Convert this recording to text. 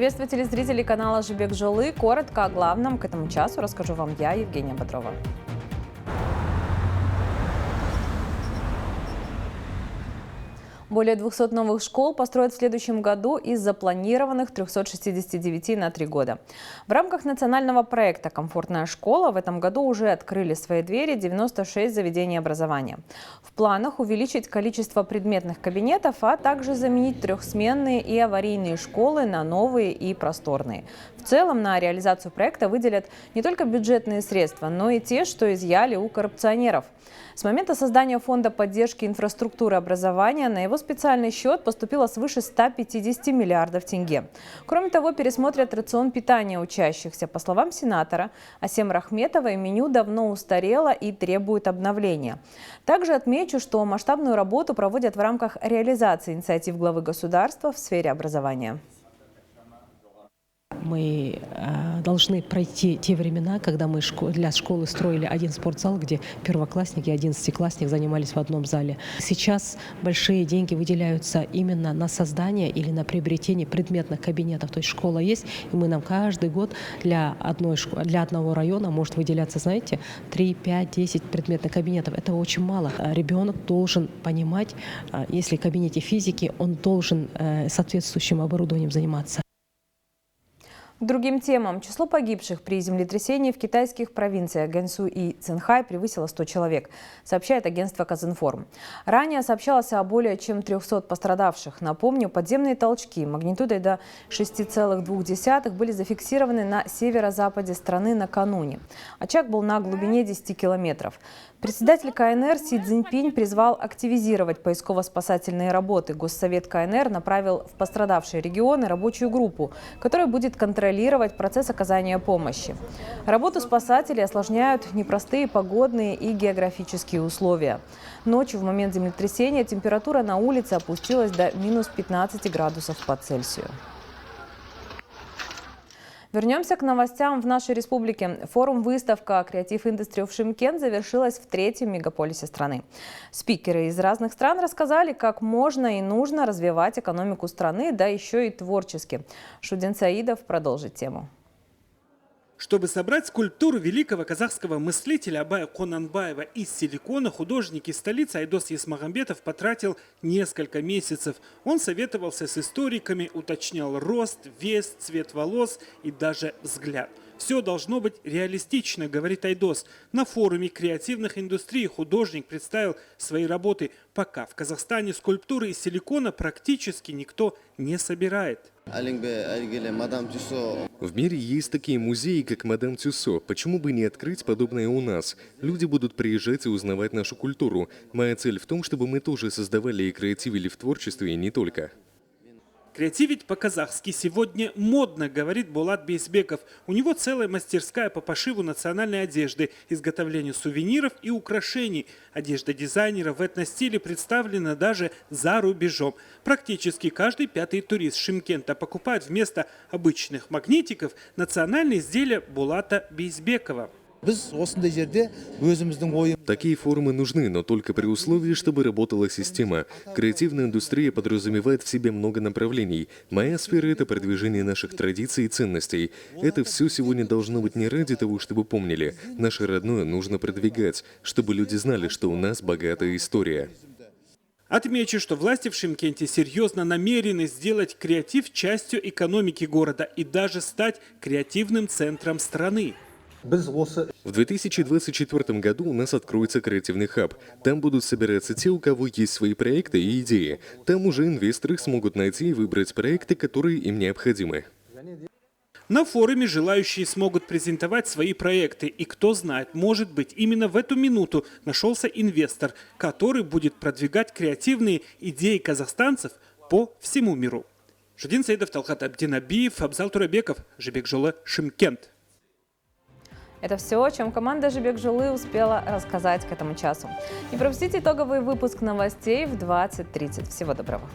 Приветствую телезрителей канала «Жибек Жолы». Коротко о главном к этому часу расскажу вам я, Евгения Бодрова. Более 200 новых школ построят в следующем году из запланированных 369 на 3 года. В рамках национального проекта «Комфортная школа» в этом году уже открыли свои двери 96 заведений образования. В планах увеличить количество предметных кабинетов, а также заменить трехсменные и аварийные школы на новые и просторные. В целом на реализацию проекта выделят не только бюджетные средства, но и те, что изъяли у коррупционеров. С момента создания фонда поддержки инфраструктуры образования на его специальный счет поступило свыше 150 миллиардов тенге. Кроме того, пересмотрят рацион питания учащихся. По словам сенатора Асем Рахметовой, меню давно устарело и требует обновления. Также отмечу, что масштабную работу проводят в рамках реализации инициатив главы государства в сфере образования. Мы должны пройти те времена, когда мы для школы строили один спортзал, где первоклассники и одиннадцатиклассник занимались в одном зале. Сейчас большие деньги выделяются именно на создание или на приобретение предметных кабинетов. То есть школа есть, и нам каждый год для одного района может выделяться, знаете, 3, 5, 10 предметных кабинетов. Это очень мало. Ребенок должен понимать, если в кабинете физики, он должен соответствующим оборудованием заниматься. К другим темам. Число погибших при землетрясении в китайских провинциях Гансу и Цинхай превысило 100 человек, сообщает агентство Казинформ. Ранее сообщалось о более чем 300 пострадавших. Напомню, подземные толчки магнитудой до 6,2 были зафиксированы на северо-западе страны накануне. Очаг был на глубине 10 километров. Председатель КНР Си Цзиньпинь призвал активизировать поисково-спасательные работы. Госсовет КНР направил в пострадавшие регионы рабочую группу, которая будет контролировать процесс оказания помощи. Работу спасателей осложняют непростые погодные и географические условия. Ночью в момент землетрясения температура на улице опустилась до минус 15 градусов по Цельсию. Вернемся к новостям в нашей республике. Форум-выставка «Креатив Индустрии в Шымкент» завершилась в третьем мегаполисе страны. Спикеры из разных стран рассказали, как можно и нужно развивать экономику страны, да еще и творчески. Шудин Саидов продолжит тему. Чтобы собрать скульптуру великого казахского мыслителя Абая Конанбаева из силикона, художник из столицы Айдос Есмагамбетов потратил несколько месяцев. Он советовался с историками, уточнял рост, вес, цвет волос и даже взгляд. Все должно быть реалистично, говорит Айдос. На форуме креативных индустрий художник представил свои работы. Пока в Казахстане скульптуры из силикона практически никто не собирает. В мире есть такие музеи, как Мадам Тюссо. Почему бы не открыть подобное у нас? Люди будут приезжать и узнавать нашу культуру. Моя цель в том, чтобы мы тоже создавали и креативили в творчестве, и не только. Креативить по-казахски сегодня модно, говорит Булат Бейсбеков. У него целая мастерская по пошиву национальной одежды, изготовлению сувениров и украшений. Одежда дизайнера в этностиле представлена даже за рубежом. Практически каждый пятый турист Шымкента покупает вместо обычных магнитиков национальные изделия Булата Бейсбекова. Такие форумы нужны, но только при условии, чтобы работала система. Креативная индустрия подразумевает в себе много направлений. Моя сфера – это продвижение наших традиций и ценностей. Это все сегодня должно быть не ради того, чтобы помнили. Наше родное нужно продвигать, чтобы люди знали, что у нас богатая история. Отмечу, что власти в Шымкенте серьезно намерены сделать креатив частью экономики города и даже стать креативным центром страны. В 2024 году у нас откроется креативный хаб. Там будут собираться те, у кого есть свои проекты и идеи. Там уже инвесторы смогут найти и выбрать проекты, которые им необходимы. На форуме желающие смогут презентовать свои проекты. И кто знает, может быть, именно в эту минуту нашелся инвестор, который будет продвигать креативные идеи казахстанцев по всему миру. Шудин Саидов, Талхат Абдинабиев, Абзал Турабеков, Жибек Жолы, Шымкент. Это все, о чем команда «Жибек Жолы» успела рассказать к этому часу. Не пропустите итоговый выпуск новостей в 20:30. Всего доброго.